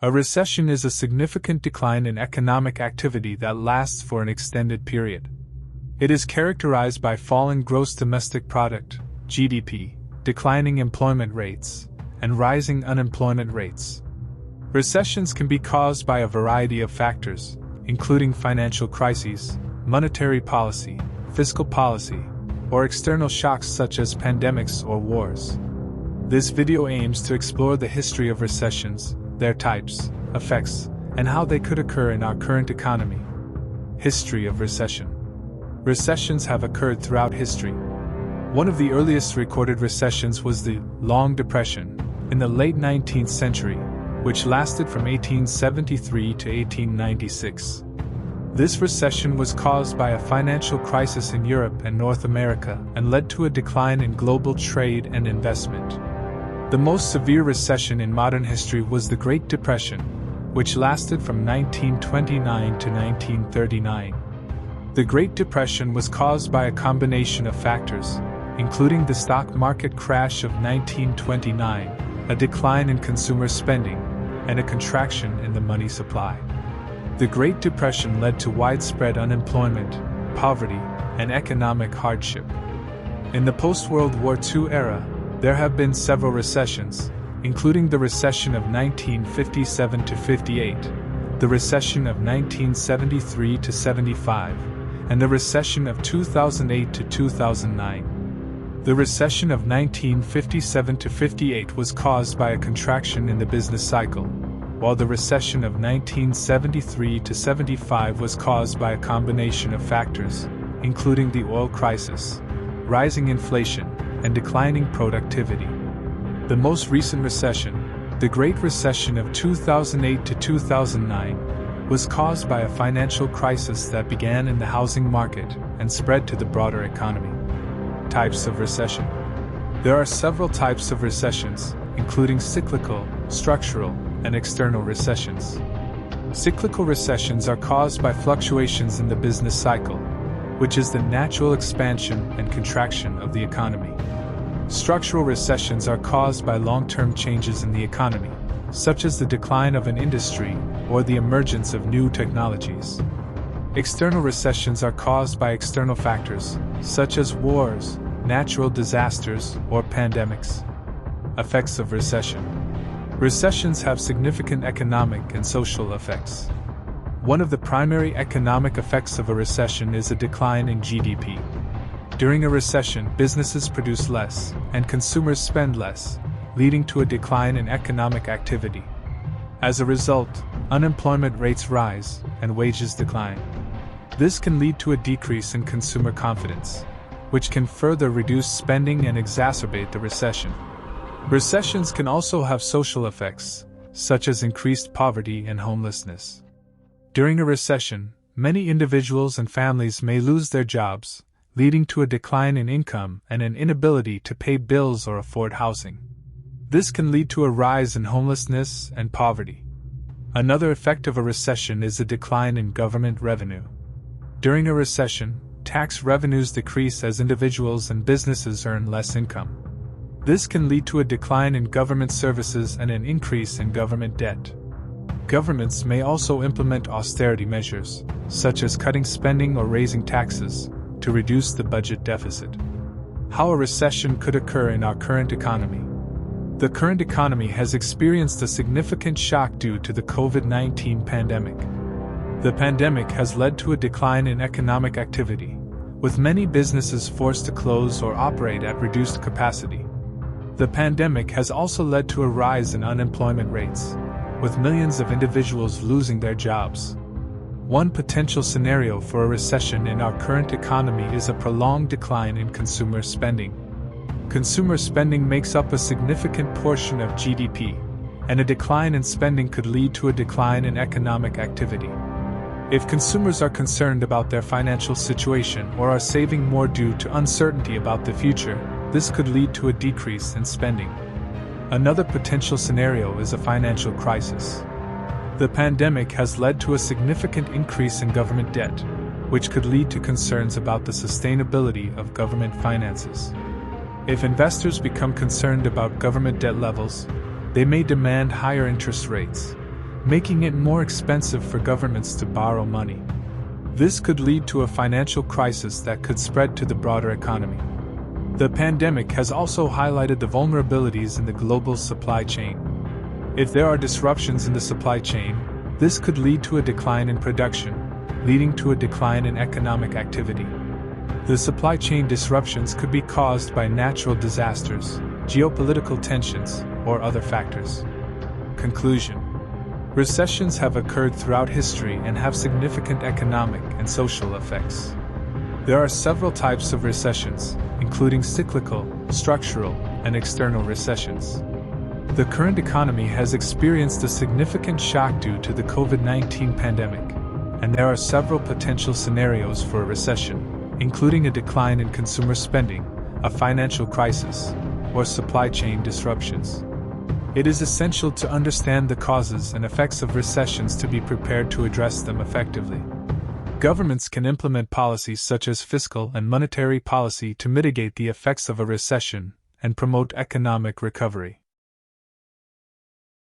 A recession is a significant decline in economic activity that lasts for an extended period. It is characterized by falling gross domestic product, GDP, declining employment rates, and rising unemployment rates. Recessions can be caused by a variety of factors, including financial crises, monetary policy, fiscal policy, or external shocks such as pandemics or wars. This video aims to explore the history of recessions, their types, effects, and how they could occur in our current economy. History of recession. Recessions have occurred throughout history. One of the earliest recorded recessions was the Long Depression in the late 19th century, which lasted from 1873 to 1896. This recession was caused by a financial crisis in Europe and North America and led to a decline in global trade and investment. The most severe recession in modern history was the Great Depression, which lasted from 1929 to 1939. The Great Depression was caused by a combination of factors, including the stock market crash of 1929, a decline in consumer spending, and a contraction in the money supply. The Great Depression led to widespread unemployment, poverty, and economic hardship. In the post-World War II era, there have been several recessions, including the recession of 1957 to 58, the recession of 1973 to 75, and the recession of 2008 to 2009. The recession of 1957 to 58 was caused by a contraction in the business cycle, while the recession of 1973 to 75 was caused by a combination of factors, including the oil crisis, rising inflation, and declining productivity. The most recent recession, the Great Recession of 2008 to 2009, was caused by a financial crisis that began in the housing market and spread to the broader economy. Types of recession. There are several types of recessions, including cyclical, structural, and external recessions. Cyclical recessions are caused by fluctuations in the business cycle, which is the natural expansion and contraction of the economy. Structural recessions are caused by long-term changes in the economy, such as the decline of an industry or the emergence of new technologies. External recessions are caused by external factors, such as wars, natural disasters, or pandemics. Effects of recession. Recessions have significant economic and social effects. One of the primary economic effects of a recession is a decline in GDP. During a recession, businesses produce less, and consumers spend less, leading to a decline in economic activity. As a result, unemployment rates rise, and wages decline. This can lead to a decrease in consumer confidence, which can further reduce spending and exacerbate the recession. Recessions can also have social effects, such as increased poverty and homelessness. During a recession, many individuals and families may lose their jobs, leading to a decline in income and an inability to pay bills or afford housing. This can lead to a rise in homelessness and poverty. Another effect of a recession is a decline in government revenue. During a recession, tax revenues decrease as individuals and businesses earn less income. This can lead to a decline in government services and an increase in government debt. Governments may also implement austerity measures, such as cutting spending or raising taxes, to reduce the budget deficit. How a recession could occur in our current economy. The current economy has experienced a significant shock due to the COVID-19 pandemic. The pandemic has led to a decline in economic activity, with many businesses forced to close or operate at reduced capacity. The pandemic has also led to a rise in unemployment rates, with millions of individuals losing their jobs. One potential scenario for a recession in our current economy is a prolonged decline in consumer spending. Consumer spending makes up a significant portion of GDP, and a decline in spending could lead to a decline in economic activity. If consumers are concerned about their financial situation or are saving more due to uncertainty about the future, this could lead to a decrease in spending. Another potential scenario is a financial crisis. The pandemic has led to a significant increase in government debt, which could lead to concerns about the sustainability of government finances. If investors become concerned about government debt levels, they may demand higher interest rates, making it more expensive for governments to borrow money. This could lead to a financial crisis that could spread to the broader economy. The pandemic has also highlighted the vulnerabilities in the global supply chain. If there are disruptions in the supply chain, this could lead to a decline in production, leading to a decline in economic activity. The supply chain disruptions could be caused by natural disasters, geopolitical tensions, or other factors. Conclusion: recessions have occurred throughout history and have significant economic and social effects. There are several types of recessions, including cyclical, structural, and external recessions. The current economy has experienced a significant shock due to the COVID-19 pandemic, and there are several potential scenarios for a recession, including a decline in consumer spending, a financial crisis, or supply chain disruptions. It is essential to understand the causes and effects of recessions to be prepared to address them effectively. Governments can implement policies such as fiscal and monetary policy to mitigate the effects of a recession and promote economic recovery.